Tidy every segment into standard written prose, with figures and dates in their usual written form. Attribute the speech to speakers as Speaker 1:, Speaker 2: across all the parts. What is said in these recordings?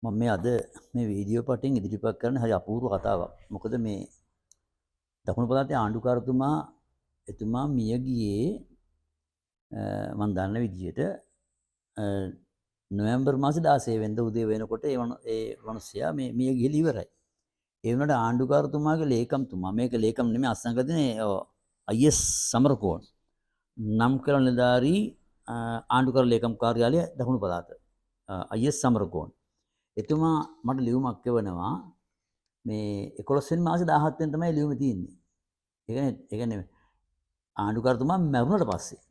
Speaker 1: මම මේ අද මේ වීඩියෝ පටින් ඉදිරිපත් කරන හරි අපූර්ව කතාවක්. මොකද මේ දකුණු පළාතේ ආණ්ඩුකාරතුමා එතුමා මිය ගියේ මම දන්න විදිහට නොවැම්බර් මාසේ 16 වෙනිදා උදේ වෙනකොට ඒ මිනිස්සයා මේ මිය ගිහලා ඉවරයි. ඒ වුණාට ආණ්ඩුකාරතුමාගේ ලේකම්තුමා මේක ලේකම් නෙමෙයි අස්සංගතනේ අයිඑස් සමරකෝන් නම් කරන නිලධාරී ආණ්ඩුකාර ලේකම් කාර්යාලය දකුණු පළාත අයිඑස් සමරකෝන් එතුමා මට ලියුමක් එවනවා මේ 11 වෙනි මාසේ 17 වෙනිදා තමයි ලියුම තියෙන්නේ. ඒ කියන්නේ ආණ්ඩුකාරතුමා මැරුණට පස්සේ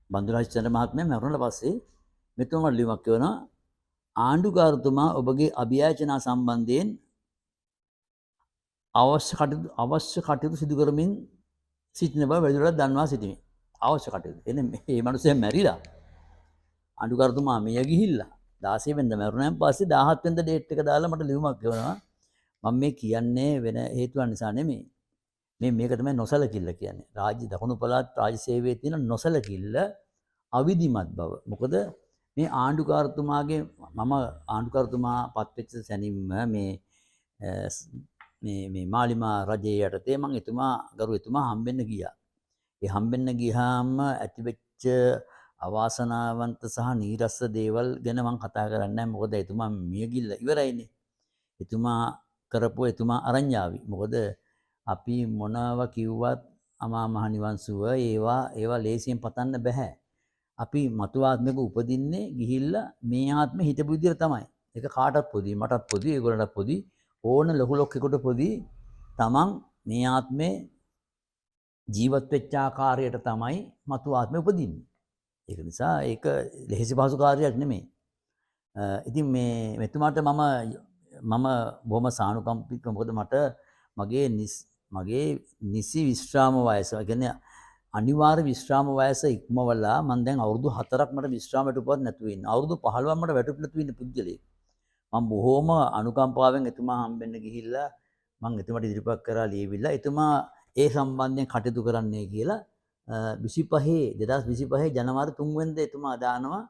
Speaker 1: බන්දුරාජචන්ද්‍ර මහත්මයා මැරුණට පස්සේ මෙතුමා මට ලියුමක් එවනවා ආණ්ඩුකාරතුමා ඔබගේ අභියාචනා සම්බන්ධයෙන් අවශ්‍ය කටයුතු සිදු කරමින් සිටින බව වැඩිදුරටත් දන්වා සිටිමි. අවශ්‍ය කටයුතු. එන්නේ මේ මිනිස්සයා මැරිලා ආණ්ඩුකාරතුමා මිය ගිහිල්ලා 16 වෙනිදා මැරුණාන් පස්සේ 17 වෙනිදා ඩේට් එක දාලා මට ලියුමක් එවනවා. මම මේ කියන්නේ වෙන හේතුවක් නිසා නෙමෙයි. මේක තමයි නොසලකිල්ල කියන්නේ. රාජ්‍ය දකුණු පළාත් රාජ්‍ය සේවයේ තියෙන නොසලකිල්ල අවිධිමත් බව. මොකද මේ ආණ්ඩුකාරතුමාගේ මම ආණ්ඩුකාරතුමා පත්වෙච්ච සැනින්ම මේ මාලිමා රජයේ යටතේ මම එතුමා හම්බෙන්න ගියා. ඒ හම්බෙන්න ගියාම ඇතිවෙච්ච අවාසනාවන්ත සහ නීරස දේවල් ගැන මම කතා කරන්නේ නැහැ. මොකද එතුමා මිය ගිහිල්ලා ඉවරයිනේ. එතුමා අරඤ්ඤාවි. මොකද අපි මොනව කිව්වත් අමා මහ නිවන් සුව ඒවා ලේසියෙන් පතන්න බෑ. අපි මතු ආත්මයක උපදින්නේ ගිහිල්ලා මේ ආත්මේ හිතපු විදිහට තමයි. ඒක කාටත් පොදි, මටත් පොදි, ඒගොල්ලන්ටත් පොදි. ඕන ලොකු ලොක්කෙකුට පොදි. තමන් මේ ආත්මේ ජීවත් වෙච්ච ආකාරයට තමයි මතු ආත්මේ උපදින්නේ. ඒක නිසා ඒක ලෙහෙසි පහසු කාර්යයක් නෙමෙයි. ඉතින් මේ මෙතුමාට මම බොහොම සානුකම්පිතව මොකද මට මගේ නිසි විශ්‍රාම වයස, ඒ කියන්නේ අනිවාර්ය විශ්‍රාම වයස ඉක්මවලා මම දැන් අවුරුදු 4ක් මට විශ්‍රාමයට උපවත් නැතුව ඉන්න. අවුරුදු 15ක් මට වැටුප් නැතුව ඉන්න පුද්ගලයෙක්. මම බොහොම අනුකම්පාවෙන් එතුමා හම්බෙන්න ගිහිල්ලා මම එතුමාට ඉදිරිපත් කරලා ලියවිලා එතුමා ඒ සම්බන්ධයෙන් කටයුතු කරන්නයි කියලා 2025 ජනවාරි 3 වෙනිදා එතුමා දානවා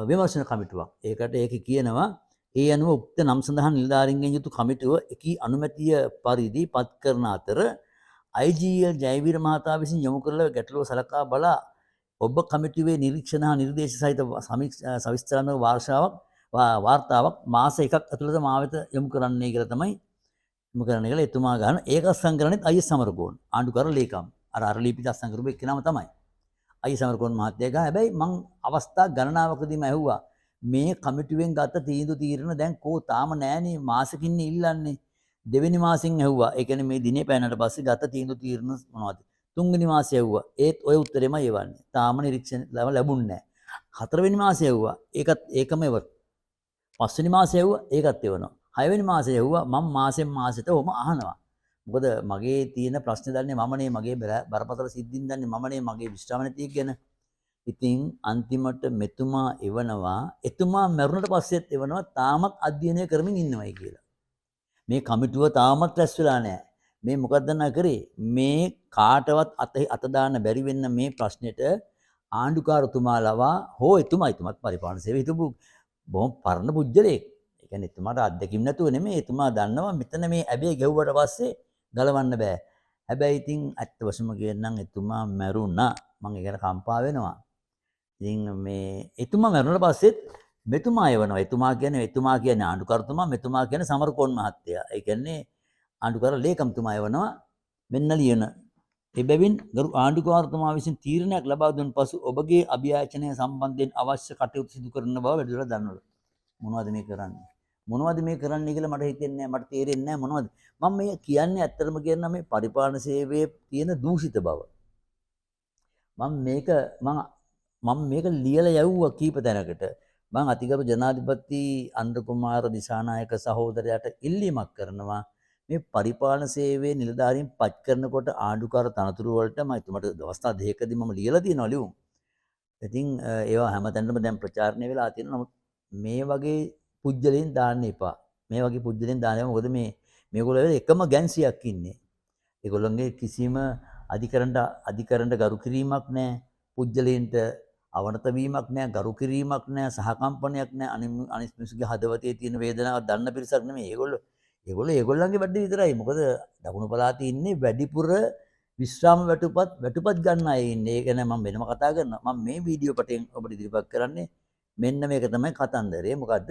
Speaker 1: විමර්ශන කමිටුවක්. ඒකේ කියනවා ඒ අනුව උක්ත නම් සඳහන් නිලධාරීන්ගෙන් යුතු කමිටුව එකී අනුමැතිය පරිදි පත් කරන අතර IGL ජයවීර මහතා විසින් යොමු කරලා ගැටලුව සලකා බලා ඔබ කමිටුවේ නිරීක්ෂණ හා නිර්දේශ සහිත සවිස්තරාත්මක වාර්තාවක් මාස 1ක් ඇතුළත මා වෙත යොමු කරන්නයි කියලා තමයි යොමු කරන්න කියලා එතුමා ගන්න. ඒක අත්සන් කරන්නේත් අයිඑස් සමරකෝන් ආණ්ඩුකාර ලේකම්. අර ලිපිට අත්සන් කරපු එක්කෙනාම තමයි. අයිඑස් සමරකෝන් මහත්තයා ගා. හැබැයි මං අවස්ථා ගණනාවකදීම ඇහුවා මේ කමිටුවෙන් ගත්ත තීරණ දැන් කෝ තාම නෑනේ මාසකින් ඉල්ලන්නේ. දෙවෙනි මාසෙන් ඇහුවා. ඒ කියන්නේ මේ දිනේ පැනනට පස්සේ ගත්ත තීරණ මොනවද? තුන්වෙනි මාසේ ඇහුවා. ඒත් ඔය උත්තරෙම යවන්නේ. තාම නිරීක්ෂණ ලැබුණේ නෑ. හතරවෙනි මාසේ ඇහුවා. ඒකම ඉවර. පස්වෙනි මාසේ ඇහුවා. ඒකත් එවනවා. හයවෙනි මාසේ ඇහුවා. මම මාසෙට ඔහොම අහනවා. මොකද මගේ තියෙන ප්‍රශ්නේ දන්නේ මමනේ, මගේ බරපතල සිද්ධින් දන්නේ මමනේ, මගේ විශ්‍රාම නැති ගැන. ඉතින් අන්තිමට මෙතුමා එතුමා මැරුණට පස්සෙත් එවනවා තාමත් අධ්‍යයනය කරමින් ඉන්නවයි කියලා. මේ කමිටුව තාමත් රැස් වෙලා නැහැ. මේ මොකක්ද කරේ? මේ කාටවත් අත දාන්න බැරි වෙන්න මේ ප්‍රශ්නෙට ආණ්ඩුකාරතුමා ලවා හෝ එතුමත් පරිපාලන සේවයේ හිටපු බොහොම පරණ පුජ්‍යලෙක්. ඒ කියන්නේ එතුමාට අත්දැකීම් නැතුව නෙමෙයි. එතුමා දන්නවා මෙතන මේ ඇබේ ගැව්වට පස්සේ ගලවන්න බෑ. හැබැයි ඉතින් ඇත්ත වශයෙන්ම කියනනම් එතුමා මැරුණා. මම ඒ ගැන කම්පා වෙනවා. ඉතින් මේ එතුමා මැරුණට පස්සෙත් මෙතුමා එවනවා. එතුමා කියන්නේ ආණ්ඩුකාරතුමා, මෙතුමා කියන්නේ සමරකෝන් මහත්තයා. ඒ කියන්නේ ආණ්ඩුකාර ලේකම්තුමා එවනවා. මෙන්න ලියන. එබැවින් ගරු ආණ්ඩුකාරතුමා විසින් තීරණයක් ලබා දුන් පසු ඔබගේ අභියාචනය සම්බන්ධයෙන් අවශ්‍ය කටයුතු සිදු කරන බව වැඩිදුරටත් දන්වල. මොනවද මේ කරන්නේ කියලා මට හිතෙන්නේ නැහැ. මට තේරෙන්නේ නැහැ මොනවද. මම මේ කියන්නේ ඇත්තටම කියනවා මේ පරිපාලන සේවයේ තියෙන දූෂිත බව. මම මේක ලියලා යවුවා කීප තැනකට. මම අතිගරු ජනාධිපති අන්ද්‍ර කුමාර දිසානායක සහෝදරයාට ඉල්ලීමක් කරනවා මේ පරිපාලන සේවයේ නිලධාරීන් පත් කරනකොට ආණ්ඩුකාර තනතුරු වලට මම එතුමට අවස්ථා දෙකකදී මම ලියලා තියෙනවා ලියුම්. ඉතින් ඒවා හැමතැනම දැන් ප්‍රචාරණය වෙලා තියෙනවා. නමුත් මේ වගේ පුජ්‍යලෙන් දාන්න එපා. මොකද මේගොල්ලෝ එකම ගැන්සියක් ඉන්නේ. ඒගොල්ලන්ගේ කිසිම අධිකරණට ගරු කිරීමක් නැහැ. පුජ්‍යලෙන්ට අවනත වීමක් නැහැ, ගරු කිරීමක් නැහැ, සහකම්පනයක් නැහැ. අනිත් මිනිස්සුගේ හදවතේ තියෙන වේදනාව දන්න පිරිසක් නෙමෙයි. ඒගොල්ලන්ගේ වැඩ විතරයි. මොකද දකුණු පළාතේ ඉන්නේ වැඩිපුර විශ්‍රාම වැටුපත් ගන්න අය ඉන්නේ. ඒක නෑ මම වෙනම කතා කරනවා. මම මේ වීඩියෝ පටෙන් ඔබට ඉදිරිපත් කරන්නේ මෙන්න මේක තමයි කතන්දරේ. මොකද්ද?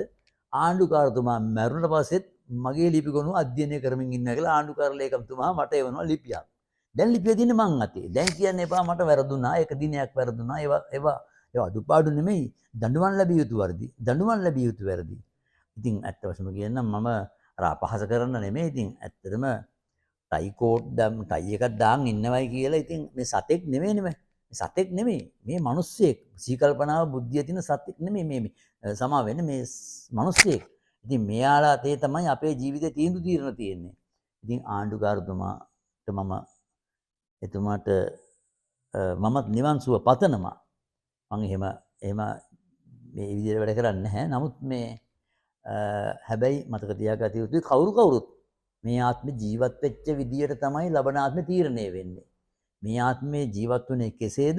Speaker 1: ආණ්ඩුකාරතුමා මැරුණට පස්සෙත් මගේ ලිපි ගොනුව අධ්‍යයනය කරමින් ඉන්නවා කියලා ආණ්ඩුකාර ලේකම්තුමා මට එවනවා ලිපියක්. දැන් ලිපිය තියෙන්නේ මං අතේ. දැන් කියන්න එපා මට වැරදුනා. එක දිනයක් වැරදුනා. ඒවා අඩුපාඩු නෙමෙයි. දඬුවම් ලැබිය යුතු වර්ධි. දඬුවම් ලැබිය යුතු වැරදි. ඉතින් ඇත්ත වශයෙන්ම කියන්නම් මම අර අපහාස කරන්න නෙමෙයි. ඉතින් ඇත්තටම ටයි එකක් දාන් ඉන්නවයි කියලා ඉතින් මේ සතෙක් නෙමෙයිනේ මේ. සතෙක් නෙමෙයි. මේ මිනිස්සෙක්. සීකල්පනාව බුද්ධිය තියෙන සතෙක් නෙමෙයි මේ සමා වෙන්නේ මේ මිනිස්සෙක්. ඉතින් මෙයාලා තේ තමයි අපේ ජීවිතේ තීරණ තියෙන්නේ. ඉතින් ආණ්ඩුකාරතුමාට මම එතුමාට මමත් නිවන් සුව පතනවා. මම එහෙම මේ විදිහට වැඩ කරන්නේ නැහැ. නමුත් මේ හැබැයි මතක තියාගත යුතුයි කවුරුත් මේ ආත්මේ ජීවත් වෙච්ච විදියට තමයි ලබන ආත්මේ තීරණය වෙන්නේ. මේ ආත්මේ ජීවත් වුණේ කෙසේද?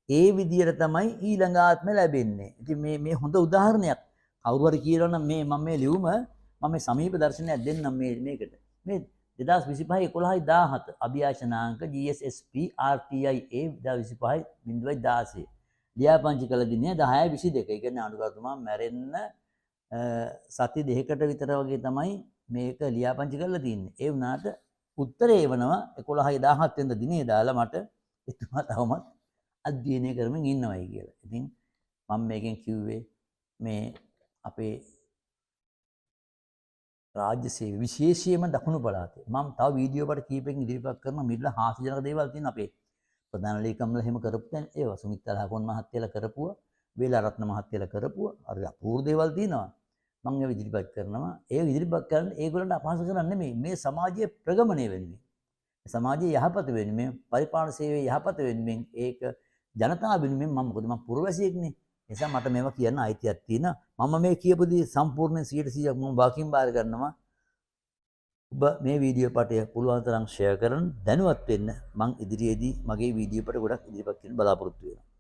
Speaker 1: ඒ විදියට තමයි ඊළඟ ආත්මේ ලැබෙන්නේ. ඉතින් මේ හොඳ උදාහරණයක්. කවුරු හරි කියනවා නම් මම මේ ලියුම මම සමීප දර්ශනයක් දෙන්නම් මේකට. මේ 2025 11 17 අභියාචනාංක GSSP RTIA 2025 0.16 ලියාපදිංචි කළ දිනය 10/22. ඒ කියන්නේ ආණ්ඩුකාරතුමා මැරෙන්න සති දෙකකට විතර වගේ තමයි මේක ලියාපදිංචි කරලා තින්නේ. ඒ වුණාට උත්තරේ එවනවා 11/17 වෙනිදා දිනේ දාලා මට එතුමා තවමත් අධ්‍යයනය කරමින් ඉන්නවයි කියලා. ඉතින් මම මේකෙන් කිව්වේ මේ අපේ රාජ්‍ය සේවය විශේෂයෙන්ම දකුණු පළාතේ මම තව වීඩියෝ කට කීපකින් ඉදිරිපත් කරනවා මිල හාස්‍යජනක දේවල් තියෙන අපේ ප්‍රධාන ලේකම්ලා එහෙම කරපු දැන් ඒවා සුමිත්තා ලහකොන් මහත්තයලා කරපුවා වේලාරත්න මහත්තයලා කරපුවා අර අපූර්ව දේවල් තියෙනවා මම ඒවා ඉදිරිපත් කරනවා ඒ ඉදිරිපත් කරන්නේ ඒගොල්ලන්ට අපහාස කරන්නේ නෙමෙයි මේ සමාජයේ ප්‍රගමණය වෙනුවෙන් සමාජයේ යහපත වෙනුවෙන් පරිපාලන සේවයේ යහපත වෙනුවෙන් ඒක ජනතාව වෙනුවෙන් මම මොකද මම පුරවැසියෙක්නේ නිසා මට මේවා කියන්න අයිතියක් තියෙනවා මම මේ කියපු දේ සම්පූර්ණයෙන් 100% මම වාකින් බාර ගන්නවා ඔබ මේ වීඩියෝ පටය පුළුවන් තරම් ෂෙයා කරන්න දැනුවත් වෙන්න මම ඉදිරියේදී මගේ වීඩියෝ පට ගොඩක් ඉදිරිපත් කරන්න බලාපොරොත්තු වෙනවා